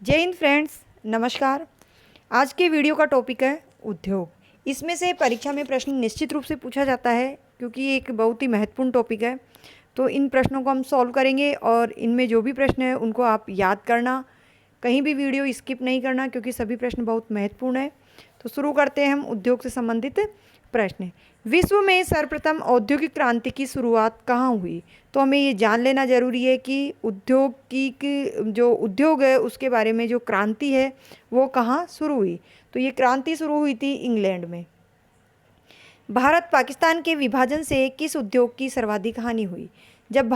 जय हिंद फ्रेंड्स, नमस्कार। आज के वीडियो का टॉपिक है उद्योग। इसमें से परीक्षा में प्रश्न निश्चित रूप से पूछा जाता है क्योंकि ये एक बहुत ही महत्वपूर्ण टॉपिक है। तो इन प्रश्नों को हम सॉल्व करेंगे और इनमें जो भी प्रश्न है उनको आप याद करना, कहीं भी वीडियो स्किप नहीं करना क्योंकि सभी प्रश्न बहुत महत्वपूर्ण है। तो शुरू करते हैं हम उद्योग से संबंधित प्रश्न। विश्व में सर्वप्रथम औद्योगिक क्रांति की शुरुआत कहाँ हुई? तो हमें ये जान लेना जरूरी है कि उद्योग की जो उद्योग है उसके बारे में जो क्रांति है वो कहाँ शुरू हुई। तो ये क्रांति शुरू हुई थी इंग्लैंड में। भारत पाकिस्तान के विभाजन से किस उद्योग की सर्वाधिक हानि हुई? जब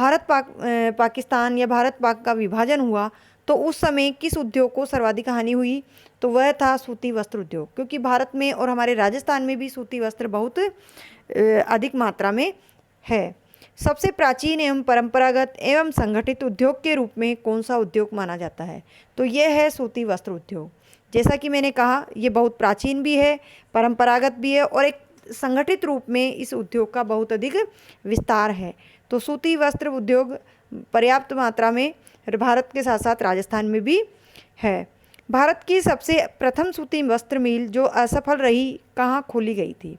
पाकिस्तान या भारत पाक का विभाजन हुआ तो उस समय किस उद्योग को सर्वाधिक हानि हुई? तो वह था सूती वस्त्र उद्योग, क्योंकि भारत में और हमारे राजस्थान में भी सूती वस्त्र बहुत अधिक मात्रा में है। सबसे प्राचीन एवं परंपरागत एवं संगठित उद्योग के रूप में कौन सा उद्योग माना जाता है? तो यह है सूती वस्त्र उद्योग। जैसा कि मैंने कहा, ये बहुत प्राचीन भी है, परंपरागत भी है और एक संगठित रूप में इस उद्योग का बहुत अधिक विस्तार है। तो सूती वस्त्र उद्योग पर्याप्त मात्रा में भारत के साथ साथ राजस्थान में भी है। भारत की सबसे प्रथम सूती वस्त्र मिल जो असफल रही कहाँ खोली गई थी?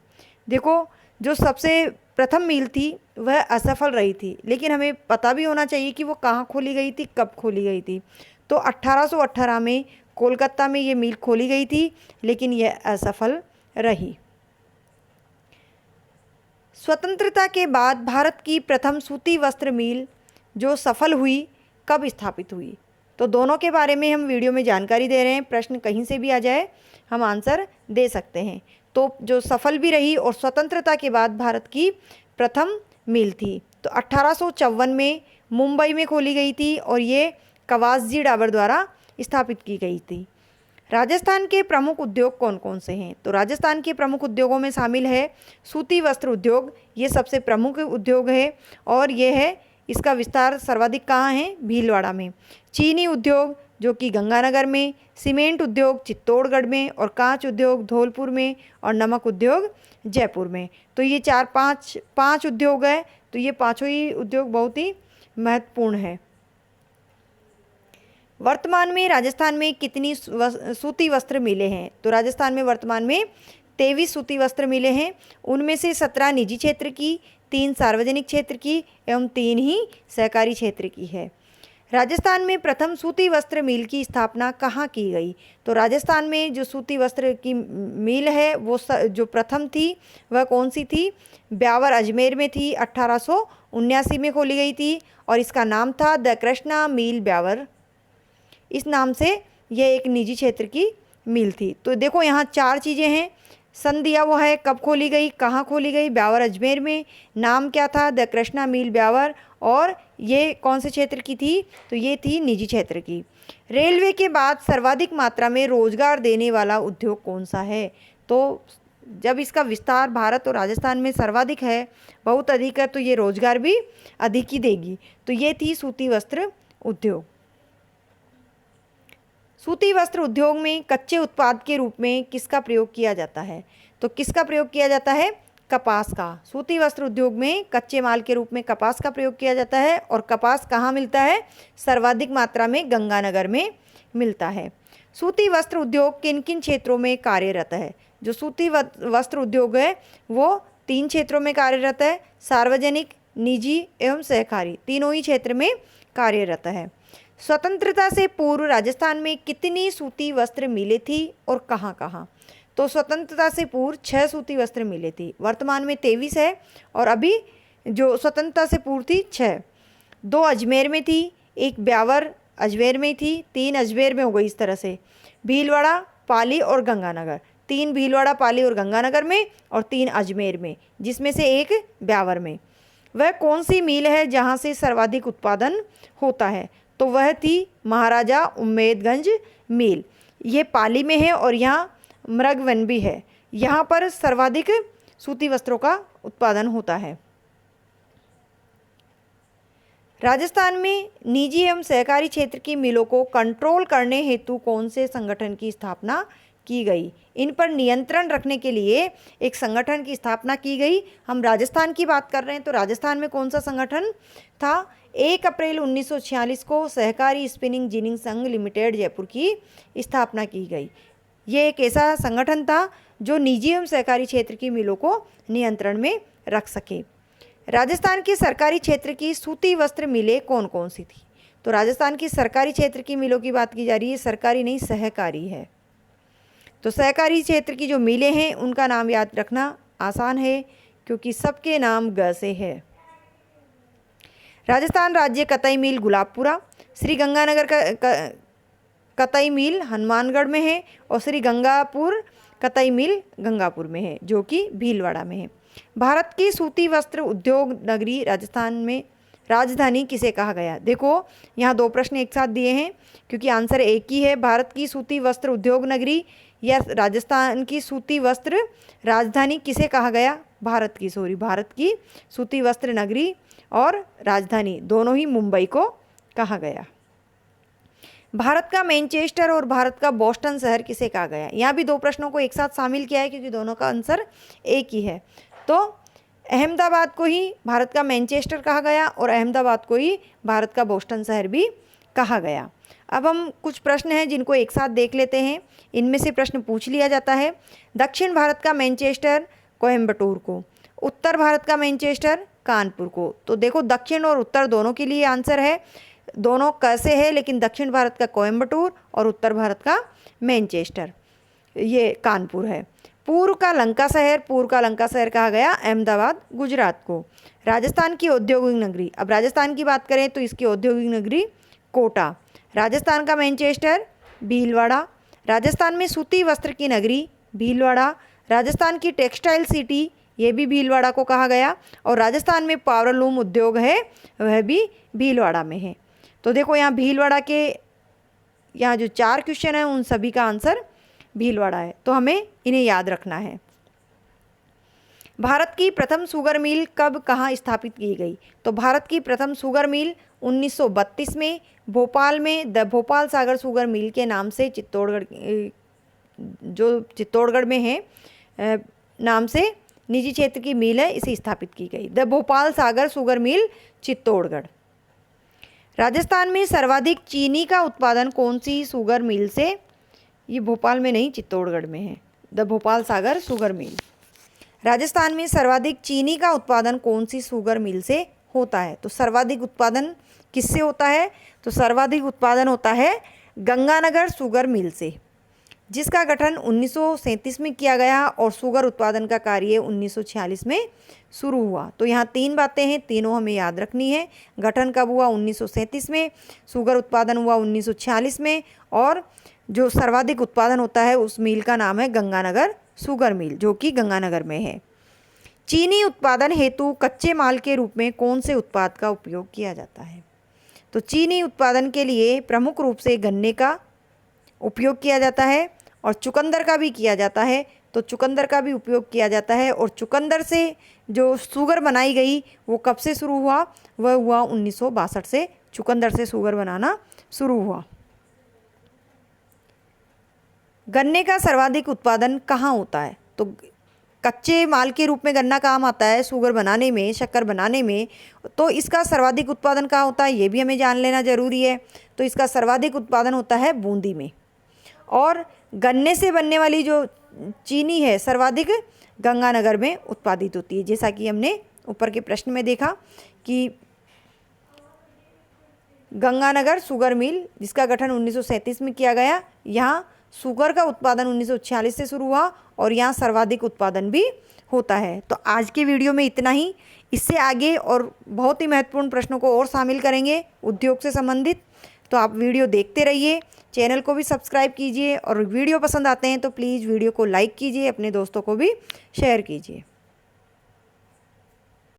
देखो, जो सबसे प्रथम मिल थी वह असफल रही थी, लेकिन हमें पता भी होना चाहिए कि वो कहाँ खोली गई थी, कब खोली गई थी। तो 1818 में कोलकाता में ये मिल खोली गई थी, लेकिन यह असफल रही। स्वतंत्रता के बाद भारत की प्रथम सूती वस्त्र मिल जो सफल हुई कब स्थापित हुई? तो दोनों के बारे में हम वीडियो में जानकारी दे रहे हैं, प्रश्न कहीं से भी आ जाए हम आंसर दे सकते हैं। तो जो सफल भी रही और स्वतंत्रता के बाद भारत की प्रथम मिल थी तो 1854 में मुंबई में खोली गई थी और ये कवासजी डाबर द्वारा स्थापित की गई थी। राजस्थान के प्रमुख उद्योग कौन कौन से हैं? तो राजस्थान के प्रमुख उद्योगों में शामिल है सूती वस्त्र उद्योग, ये सबसे प्रमुख उद्योग है और ये है, इसका विस्तार सर्वाधिक कहाँ है? भीलवाड़ा में। चीनी उद्योग जो कि गंगानगर में, सीमेंट उद्योग चित्तौड़गढ़ में और कांच उद्योग धौलपुर में और नमक उद्योग जयपुर में। तो ये पाँच उद्योग है। तो ये पाँचों ही उद्योग बहुत ही महत्वपूर्ण है। वर्तमान में राजस्थान में कितनी सूती वस्त्र मिलें हैं? तो राजस्थान में वर्तमान में 23 सूती वस्त्र मिले हैं। उनमें से 17 निजी क्षेत्र की, 3 सार्वजनिक क्षेत्र की एवं 3 ही सहकारी क्षेत्र की है। राजस्थान में प्रथम सूती वस्त्र मिल की स्थापना कहाँ की गई? तो राजस्थान में जो सूती वस्त्र की मिल है वो जो प्रथम थी वह कौन सी थी? ब्यावर अजमेर में थी, 1879 में खोली गई थी और इसका नाम था द कृष्णा मिल ब्यावर। इस नाम से यह एक निजी क्षेत्र की मिल थी। तो देखो, यहाँ 4 चीज़ें हैं। सन दिया वो है, कब खोली गई, कहाँ खोली गई, ब्यावर अजमेर में, नाम क्या था, द कृष्णा मिल ब्यावर, और ये कौन से क्षेत्र की थी? तो ये थी निजी क्षेत्र की। रेलवे के बाद सर्वाधिक मात्रा में रोजगार देने वाला उद्योग कौन सा है? तो जब इसका विस्तार भारत और राजस्थान में सर्वाधिक है, बहुत अधिक है, तो ये रोजगार भी अधिक ही देगी। तो ये थी सूती वस्त्र उद्योग। सूती वस्त्र उद्योग में कच्चे उत्पाद के रूप में किसका प्रयोग किया जाता है? तो किसका प्रयोग किया जाता है? कपास का। सूती वस्त्र उद्योग में कच्चे माल के रूप में कपास का प्रयोग किया जाता है और कपास कहाँ मिलता है? सर्वाधिक मात्रा में गंगानगर में मिलता है। सूती वस्त्र उद्योग किन किन क्षेत्रों में कार्यरत है? जो सूती वस्त्र उद्योग है वो 3 क्षेत्रों में कार्यरत है, सार्वजनिक, निजी एवं सहकारी, तीनों ही क्षेत्र में कार्यरत है। स्वतंत्रता से पूर्व राजस्थान में कितनी सूती वस्त्र मिलें थी और कहाँ कहाँ? तो स्वतंत्रता से पूर्व 6 सूती वस्त्र मिले थी, वर्तमान में 23 है और अभी जो स्वतंत्रता से पूर्व थी 6। 2 अजमेर में थी, 1 ब्यावर अजमेर में थी, 3 अजमेर में हो गई इस तरह से, भीलवाड़ा, पाली और गंगानगर। 3 भीलवाड़ा, पाली और गंगानगर में और 3 अजमेर में, जिसमें से 1 ब्यावर में। वह कौन सी मिल है जहाँ से सर्वाधिक उत्पादन होता है? तो वह थी महाराजा उम्मेदगंज मिल। ये पाली में है और यहाँ मृगवन भी है। यहाँ पर सर्वाधिक सूती वस्त्रों का उत्पादन होता है। राजस्थान में निजी एवं सहकारी क्षेत्र की मिलों को कंट्रोल करने हेतु कौन से संगठन की स्थापना की गई? इन पर नियंत्रण रखने के लिए एक संगठन की स्थापना की गई। हम राजस्थान की बात कर रहे हैं तो राजस्थान में कौन सा संगठन था? 1 अप्रैल 1946 को सहकारी स्पिनिंग जिनिंग संघ लिमिटेड जयपुर की स्थापना की गई। ये एक ऐसा संगठन था जो निजी एवं सहकारी क्षेत्र की मिलों को नियंत्रण में रख सके। राजस्थान की सरकारी क्षेत्र की सूती वस्त्र मिलें कौन कौन सी थी? तो राजस्थान की सरकारी क्षेत्र की मिलों की बात की जा रही है, सरकारी नहीं सहकारी है। तो सहकारी क्षेत्र की जो मिलें हैं उनका नाम याद रखना आसान है क्योंकि सबके नाम ग से है। राजस्थान राज्य कतई मिल गुलाबपुरा, श्री गंगानगर कतई मिल हनुमानगढ़ में है और श्री गंगापुर कतई मिल गंगापुर में है जो कि भीलवाड़ा में है। भारत की सूती वस्त्र उद्योग नगरी राजधानी किसे कहा गया? देखो यहाँ दो प्रश्न एक साथ दिए हैं क्योंकि आंसर एक ही है। भारत की सूती वस्त्र उद्योग नगरी या राजस्थान की सूती वस्त्र राजधानी किसे कहा गया? भारत की सूती वस्त्र नगरी और राजधानी दोनों ही मुंबई को कहा गया। भारत का मैनचेस्टर और भारत का बोस्टन शहर किसे कहा गया? यहाँ भी दो प्रश्नों को एक साथ शामिल किया है क्योंकि दोनों का आंसर एक ही है। तो अहमदाबाद को ही भारत का मैनचेस्टर कहा गया और अहमदाबाद को ही भारत का बोस्टन शहर भी कहा गया। अब हम कुछ प्रश्न हैं जिनको एक साथ देख लेते हैं। इनमें से प्रश्न पूछ लिया जाता है। दक्षिण भारत का मैनचेस्टर कोयम्बटूर को, उत्तर भारत का मैनचेस्टर कानपुर को। तो देखो दक्षिण और उत्तर दोनों के लिए आंसर है, दोनों कैसे है, लेकिन दक्षिण भारत का कोयम्बटूर और उत्तर भारत का मैनचेस्टर ये कानपुर है। पूर्व का लंका शहर कहा गया अहमदाबाद गुजरात को। राजस्थान की औद्योगिक नगरी, अब राजस्थान की बात करें तो इसकी औद्योगिक नगरी कोटा। राजस्थान का मैनचेस्टर भीलवाड़ा। राजस्थान में सूती वस्त्र की नगरी भीलवाड़ा। राजस्थान की टेक्सटाइल सिटी ये भी भीलवाड़ा को कहा गया और राजस्थान में पावरलूम उद्योग है वह भी भीलवाड़ा में है। तो देखो यहाँ भीलवाड़ा के यहाँ जो 4 क्वेश्चन हैं उन सभी का आंसर भीलवाड़ा है, तो हमें इन्हें याद रखना है। भारत की प्रथम शुगर मिल कब कहाँ स्थापित की गई? तो भारत की प्रथम शुगर मिल 1932 में भोपाल में the Bhopal Sagar sugar mill के नाम से चित्तौड़गढ़ में है नाम से निजी क्षेत्र की मिल है, इसे स्थापित की गई। The Bhopal Sagar sugar mill Chittorgarh. Rajasthan में सर्वाधिक चीनी का उत्पादन कौन सी शुगर मिल से? ये भोपाल में नहीं चित्तौड़गढ़ में है, the Bhopal Sagar sugar mill. Rajasthan में सर्वाधिक चीनी का उत्पादन कौन सी शुगर मिल से होता है? तो सर्वाधिक उत्पादन किससे होता है? तो सर्वाधिक उत्पादन होता है गंगानगर शुगर मिल से, जिसका गठन 1937 में किया गया और शुगर उत्पादन का कार्य 1946 में शुरू हुआ। तो यहाँ 3 बातें हैं, तीनों हमें याद रखनी है। गठन कब हुआ? 1937 में। शुगर उत्पादन हुआ 1946 में और जो सर्वाधिक उत्पादन होता है उस मिल का नाम है गंगानगर शुगर मिल जो कि गंगानगर में है। चीनी उत्पादन हेतु कच्चे माल के रूप में कौन से उत्पाद का उपयोग किया जाता है? तो चीनी उत्पादन के लिए प्रमुख रूप से गन्ने का उपयोग किया जाता है और चुकंदर का भी किया जाता है। तो चुकंदर का भी उपयोग किया जाता है और चुकंदर से जो शुगर बनाई गई वो कब से शुरू हुआ? वह हुआ 1962 से चुकंदर से शुगर बनाना शुरू हुआ। गन्ने का सर्वाधिक उत्पादन कहाँ होता है? तो कच्चे माल के रूप में गन्ना काम आता है शुगर बनाने में, शक्कर बनाने में, तो इसका सर्वाधिक उत्पादन कहाँ होता है ये भी हमें जान लेना जरूरी है। तो इसका सर्वाधिक उत्पादन होता है बूंदी में। और गन्ने से बनने वाली जो चीनी है सर्वाधिक गंगानगर में उत्पादित होती है, जैसा कि हमने ऊपर के प्रश्न में देखा कि गंगानगर शुगर मिल जिसका गठन 1937 में किया गया, यहाँ शुगर का उत्पादन 1946 से शुरू हुआ और यहाँ सर्वाधिक उत्पादन भी होता है। तो आज के वीडियो में इतना ही। इससे आगे और बहुत ही महत्वपूर्ण प्रश्नों को और शामिल करेंगे उद्योग से संबंधित। तो आप वीडियो देखते रहिए, चैनल को भी सब्सक्राइब कीजिए और वीडियो पसंद आते हैं तो प्लीज़ वीडियो को लाइक कीजिए, अपने दोस्तों को भी शेयर कीजिए।